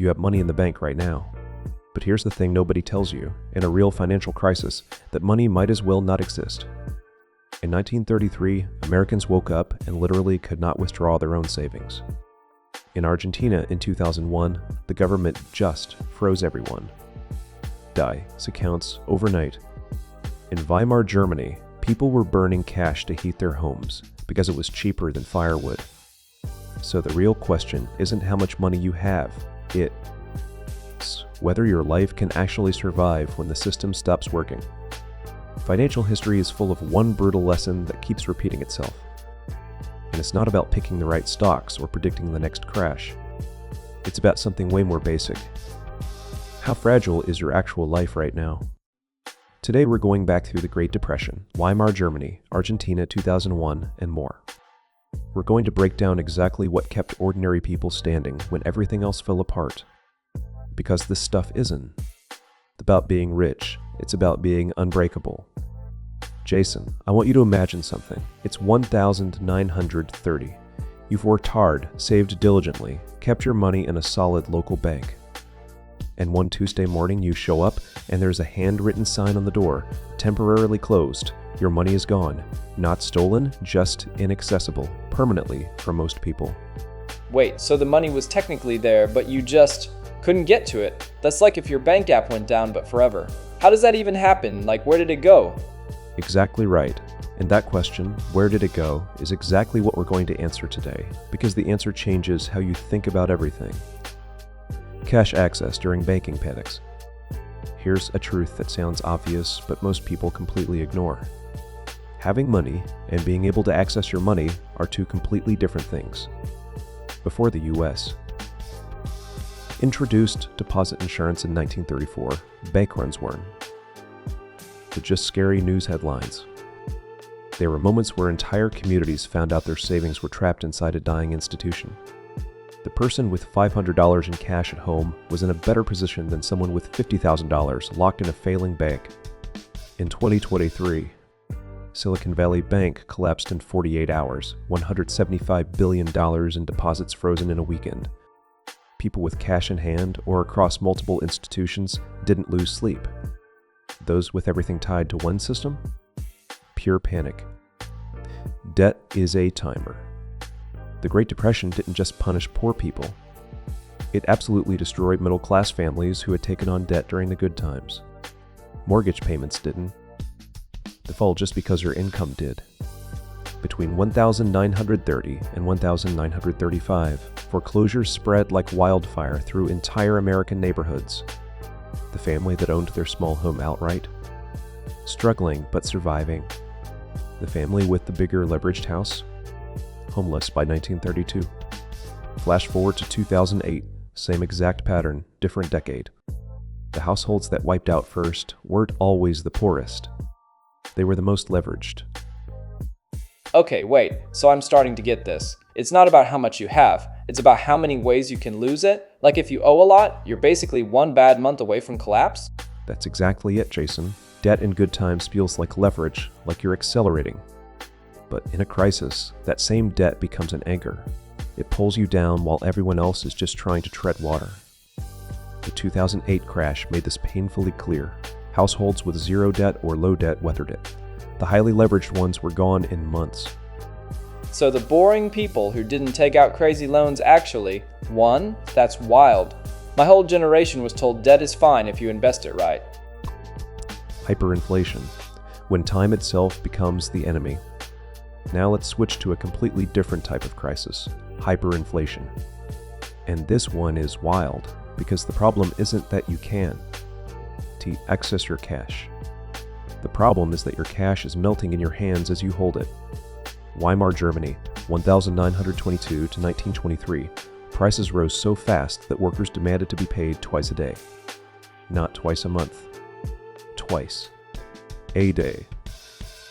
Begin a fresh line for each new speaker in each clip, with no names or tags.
You have money in the bank right now. But here's the thing nobody tells you, in a real financial crisis, that money might as well not exist. In 1933, Americans woke up and literally could not withdraw their own savings. In Argentina in 2001, the government just froze everyone. accounts overnight. In Weimar Germany, people were burning cash to heat their homes because it was cheaper than firewood. So the real question isn't how much money you have, it's whether your life can actually survive when the system stops working. Financial history is full of one brutal lesson that keeps repeating itself. And it's not about picking the right stocks or predicting the next crash. It's about something way more basic. How fragile is your actual life right now? Today we're going back through the Great Depression, Weimar Germany, Argentina 2001, and more. We're going to break down exactly what kept ordinary people standing when everything else fell apart. Because this stuff isn't about being rich, it's about being unbreakable. Jason, I want you to imagine something. It's 1930. You've worked hard, saved diligently, kept your money in a solid local bank. And one Tuesday morning you show up and there's a handwritten sign on the door, temporarily closed. Your money is gone. Not stolen, just inaccessible, permanently for most people.
Wait, so the money was technically there, but you just couldn't get to it? That's like if your bank app went down, but forever. How does that even happen? Like, where did it go?
Exactly right. And that question, where did it go, is exactly what we're going to answer today, because the answer changes how you think about everything. Cash access during banking panics. Here's a truth that sounds obvious, but most people completely ignore. Having money and being able to access your money are two completely different things. Before the US introduced deposit insurance in 1934, bank runs weren't. They're just scary news headlines. They were moments where entire communities found out their savings were trapped inside a dying institution. The person with $500 in cash at home was in a better position than someone with $50,000 locked in a failing bank. In 2023, Silicon Valley Bank collapsed in 48 hours, $175 billion in deposits frozen in a weekend. People with cash in hand or across multiple institutions didn't lose sleep. Those with everything tied to one system? Pure panic. Debt is a timer. The Great Depression didn't just punish poor people. It absolutely destroyed middle-class families who had taken on debt during the good times. Mortgage payments didn't. They fall just because your income did. Between 1930 and 1935, foreclosures spread like wildfire through entire American neighborhoods. The family that owned their small home outright, struggling but surviving. The family with the bigger leveraged house, homeless by 1932. Flash forward to 2008, same exact pattern, different decade. The households that wiped out first weren't always the poorest. They were the most leveraged.
Okay, wait, so I'm starting to get this. It's not about how much you have, it's about how many ways you can lose it. Like if you owe a lot, you're basically one bad month away from collapse?
That's exactly it, Jason. Debt in good times feels like leverage, like you're accelerating. But in a crisis, that same debt becomes an anchor. It pulls you down while everyone else is just trying to tread water. The 2008 crash made this painfully clear. Households with zero debt or low debt weathered it. The highly leveraged ones were gone in months.
So the boring people who didn't take out crazy loans actually won? That's wild. My whole generation was told debt is fine if you invest it right.
Hyperinflation, when time itself becomes the enemy. Now let's switch to a completely different type of crisis, hyperinflation. And this one is wild, because the problem isn't that you can access your cash. The problem is that your cash is melting in your hands as you hold it. Weimar Germany, 1922 to 1923, prices rose so fast that workers demanded to be paid twice a day. Not twice a month. Twice a day.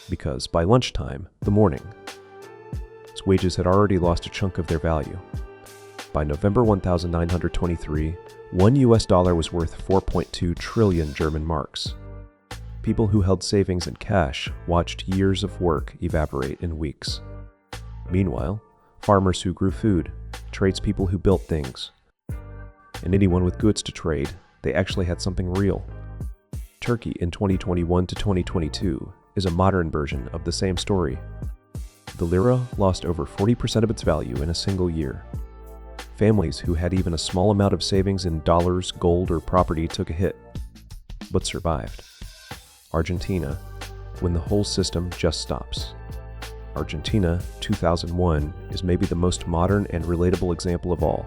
Because by lunchtime, the morning, wages had already lost a chunk of their value. By November 1923, $1 US was worth 4.2 trillion German marks. People who held savings in cash watched years of work evaporate in weeks. Meanwhile, farmers who grew food, tradespeople who built things, and anyone with goods to trade, they actually had something real. Turkey in 2021 to 2022 is a modern version of the same story. The lira lost over 40% of its value in a single year. Families who had even a small amount of savings in dollars, gold, or property took a hit, but survived. Argentina, when the whole system just stops. Argentina, 2001, is maybe the most modern and relatable example of all.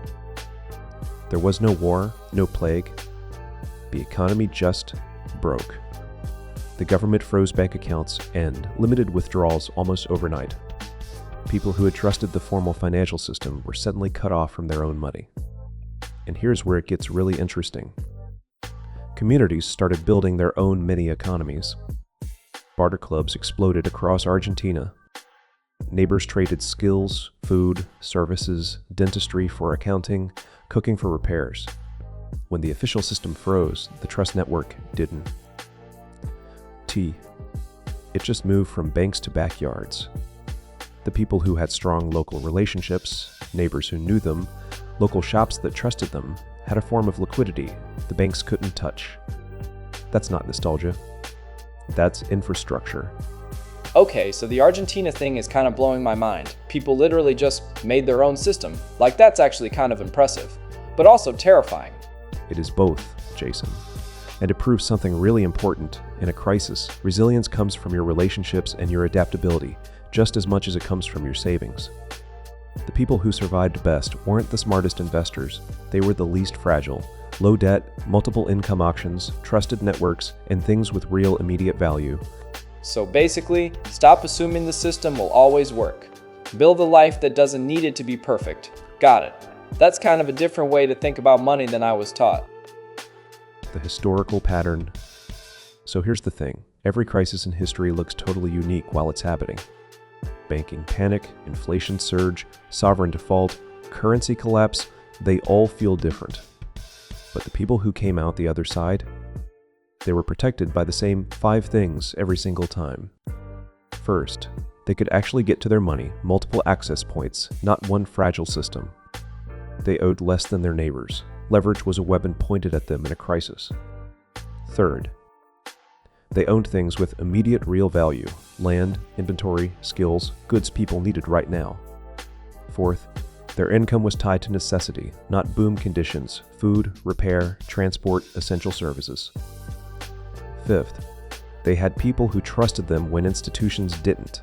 There was no war, no plague. The economy just broke. The government froze bank accounts and limited withdrawals almost overnight. People who had trusted the formal financial system were suddenly cut off from their own money. And here's where it gets really interesting. Communities started building their own mini economies. Barter clubs exploded across Argentina. Neighbors traded skills, food, services, dentistry for accounting, cooking for repairs. When the official system froze, the trust network didn't. It just moved from banks to backyards. The people who had strong local relationships, neighbors who knew them, local shops that trusted them, had a form of liquidity the banks couldn't touch. That's not nostalgia. That's infrastructure.
Okay, so the Argentina thing is kind of blowing my mind. People literally just made their own system. Like, that's actually kind of impressive, but also terrifying.
It is both, Jason. And to prove something really important, in a crisis, resilience comes from your relationships and your adaptability, just as much as it comes from your savings. The people who survived best weren't the smartest investors. They were the least fragile. Low debt, multiple income options, trusted networks, and things with real immediate value.
So basically, stop assuming the system will always work. Build a life that doesn't need it to be perfect. Got it. That's kind of a different way to think about money than I was taught.
The historical pattern. So here's the thing. Every crisis in history looks totally unique while it's happening. Banking panic, inflation surge, sovereign default, currency collapse, they all feel different. But the people who came out the other side, they were protected by the same 5 things every single time. First, they could actually get to their money, multiple access points, not one fragile system. They owed less than their neighbors. Leverage was a weapon pointed at them in a crisis. Third, they owned things with immediate real value: land, inventory, skills, goods people needed right now. Fourth, their income was tied to necessity, not boom conditions: food, repair, transport, essential services. Fifth, they had people who trusted them when institutions didn't.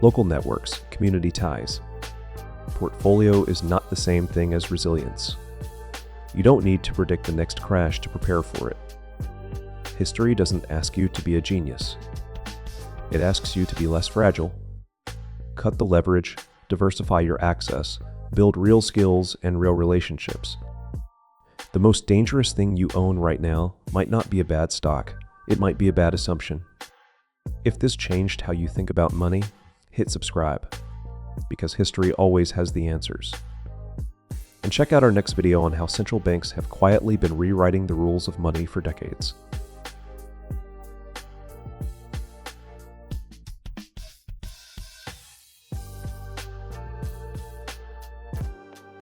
Local networks, community ties. Portfolio is not the same thing as resilience. You don't need to predict the next crash to prepare for it. History doesn't ask you to be a genius. It asks you to be less fragile. Cut the leverage, diversify your access, build real skills and real relationships. The most dangerous thing you own right now might not be a bad stock. It might be a bad assumption. If this changed how you think about money, hit subscribe, because history always has the answers. And check out our next video on how central banks have quietly been rewriting the rules of money for decades.